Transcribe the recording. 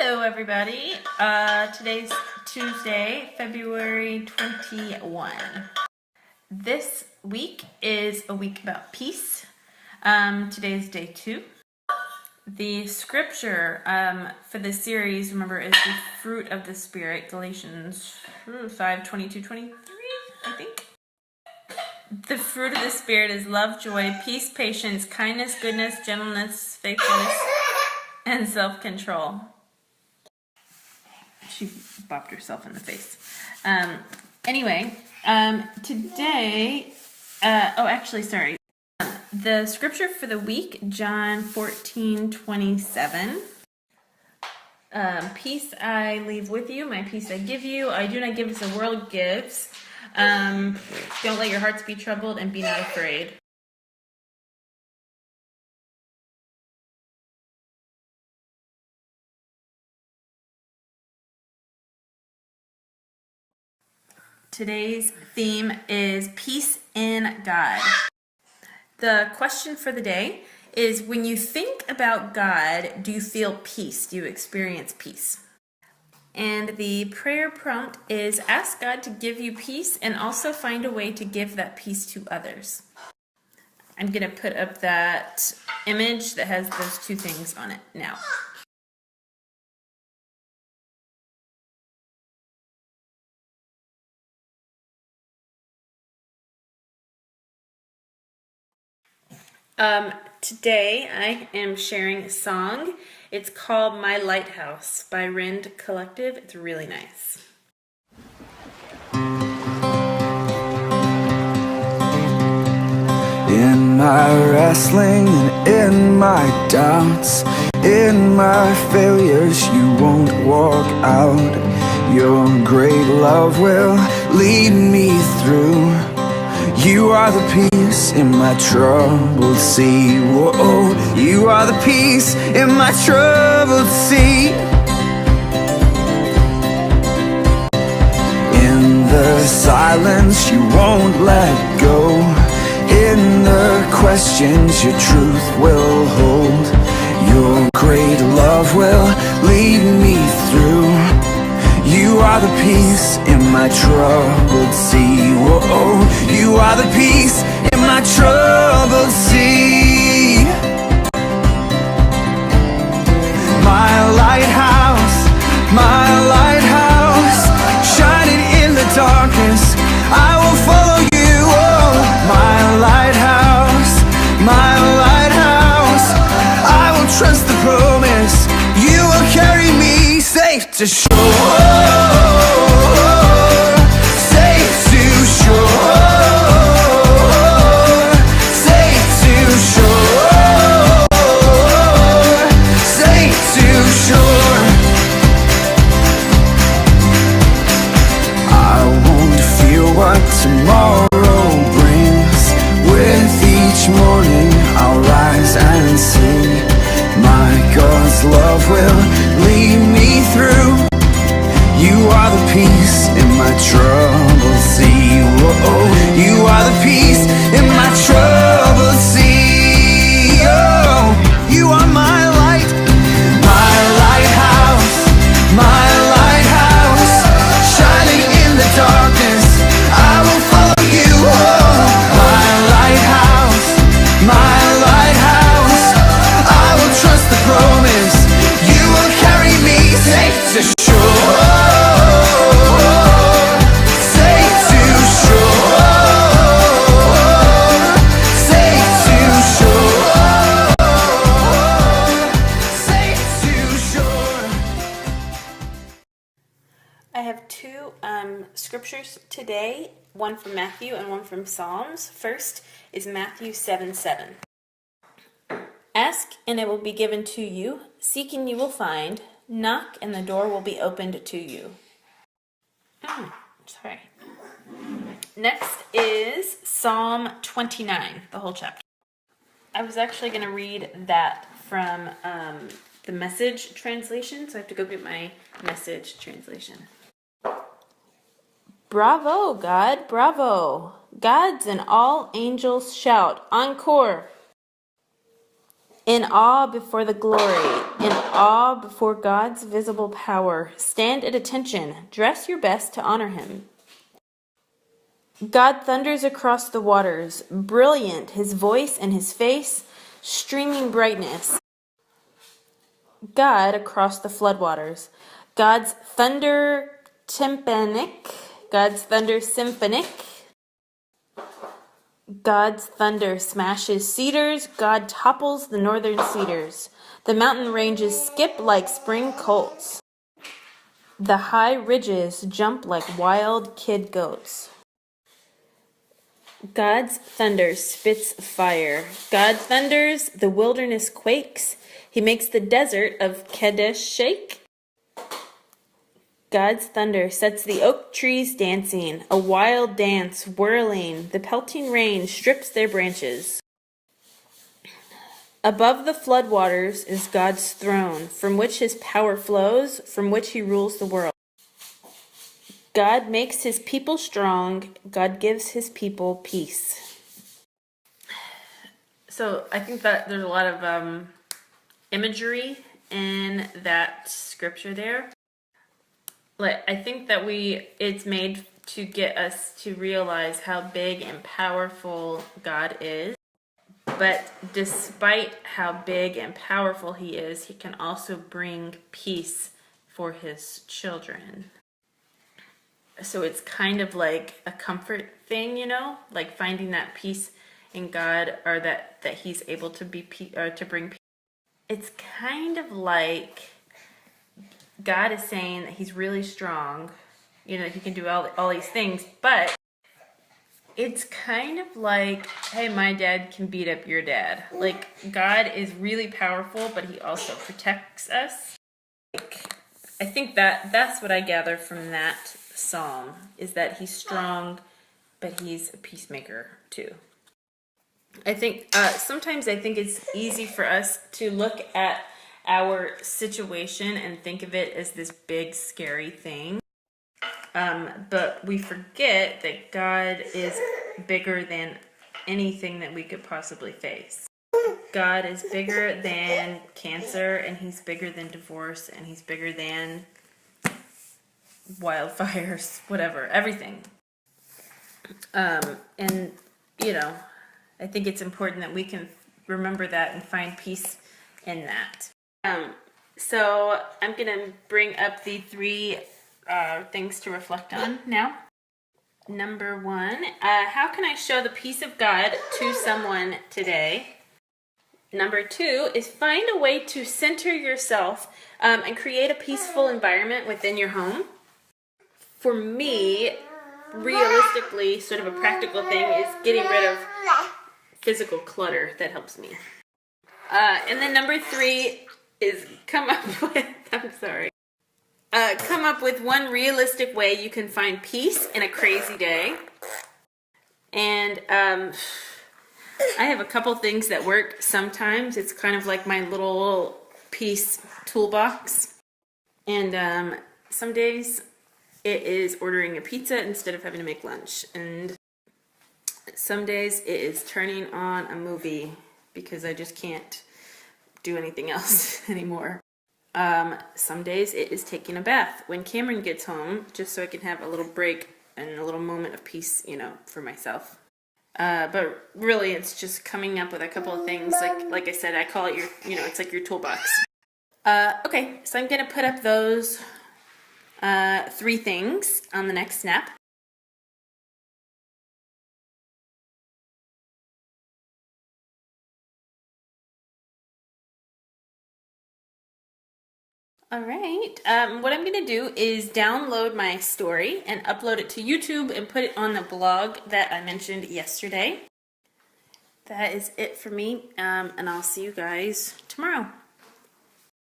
Hello everybody, today's Tuesday, February 21. This week is a week about peace. Today is day 2. The scripture for this series, remember, is the fruit of the Spirit, Galatians 5:22-23, I think. The fruit of the Spirit is love, joy, peace, patience, kindness, goodness, gentleness, faithfulness, and self-control. She bopped herself in the face. Today, the scripture for the week, John 14:27. Peace I leave with you, my peace I give you. I do not give as the world gives. Don't let your hearts be troubled and be not afraid. Today's theme is peace in God. The question for the day is, when you think about God, do you feel peace? Do you experience peace? And the prayer prompt is, ask God to give you peace and also find a way to give that peace to others. I'm going to put up that image that has those two things on it now. Today I am sharing a song. It's called My Lighthouse by Rend Collective. It's really nice. In my wrestling and in my doubts, in my failures, you won't walk out. Your great love will lead me through. You are the peace in my troubled sea. Whoa, you are the peace in my troubled sea. In the silence, you won't let go. In the questions, your truth will hold. Your great love will lead me through. You are the peace in my troubled sea. Whoa, you are the peace in my troubled sea. My lighthouse, shining in the darkness, I will follow you. Oh, my lighthouse, I will trust the promise. You will carry me safe to shore. Safe to shore. Safe to shore. Safe to shore. I won't fear what tomorrow brings. With each morning I'll rise and sing. My God's love will lead me through. You are the peace in my troubled sea. Whoa, you are the peace in my troubled sea. Oh, you are my light, my lighthouse, shining in the darkness, I will follow you. Oh, my lighthouse, I will trust the promise. You will carry me safe to shore. Safe to shore. Safe to shore. Safe to shore. I have two scriptures today, one from Matthew and one from Psalms. First is Matthew 7:7. Ask and it will be given to you. Seek and you will find. Knock and the door will be opened to you. Sorry. Next is Psalm 29, the whole chapter. I was actually going to read that from the Message translation, so I have to go get my Message translation. Bravo, God, bravo. Gods and all angels shout, encore. In awe before the glory, in awe before God's visible power, stand at attention, dress your best to honor him. God thunders across the waters, brilliant, his voice and his face, streaming brightness. God across the floodwaters, God's thunder tympanic, God's thunder symphonic, God's thunder smashes cedars, God topples the northern cedars. The mountain ranges skip like spring colts. The high ridges jump like wild kid goats. God's thunder spits fire. God thunders, the wilderness quakes. He makes the desert of Kadesh shake. God's thunder sets the oak trees dancing, a wild dance whirling. The pelting rain strips their branches. Above the floodwaters is God's throne, from which his power flows, from which he rules the world. God makes his people strong. God gives his people peace. So I think that there's a lot of imagery in that scripture there. I think that it's made to get us to realize how big and powerful God is. But despite how big and powerful he is, he can also bring peace for his children. So it's kind of like a comfort thing, like finding that peace in God, or that he's able to to bring peace. It's kind of like God is saying that he's really strong, that he can do all these things, but it's kind of like, hey, my dad can beat up your dad. Like, God is really powerful, but he also protects us. I think that's what I gather from that psalm, is that he's strong, but he's a peacemaker too. I think sometimes it's easy for us to look at our situation and think of it as this big, scary thing. But we forget that God is bigger than anything that we could possibly face. God is bigger than cancer, and he's bigger than divorce, and he's bigger than wildfires, whatever, everything. And, I think it's important that we can remember that and find peace in that. So I'm going to bring up the 3 things to reflect on now. Number 1, how can I show the peace of God to someone today? Number 2 is find a way to center yourself and create a peaceful environment within your home. For me, realistically, sort of a practical thing is getting rid of physical clutter. That helps me. And then number 3 is come up with one realistic way you can find peace in a crazy day. And I have a couple things that work sometimes. It's kind of like my little peace toolbox. And some days it is ordering a pizza instead of having to make lunch. And some days it is turning on a movie because I just can't do anything else anymore. Some days it is taking a bath when Cameron gets home, just so I can have a little break and a little moment of peace, for myself. But really, it's just coming up with a couple of things. Like I said, I call it it's like your toolbox. Okay, so I'm going to put up those 3 things on the next snap. All right, what I'm going to do is download my story and upload it to YouTube and put it on the blog that I mentioned yesterday. That is it for me, and I'll see you guys tomorrow.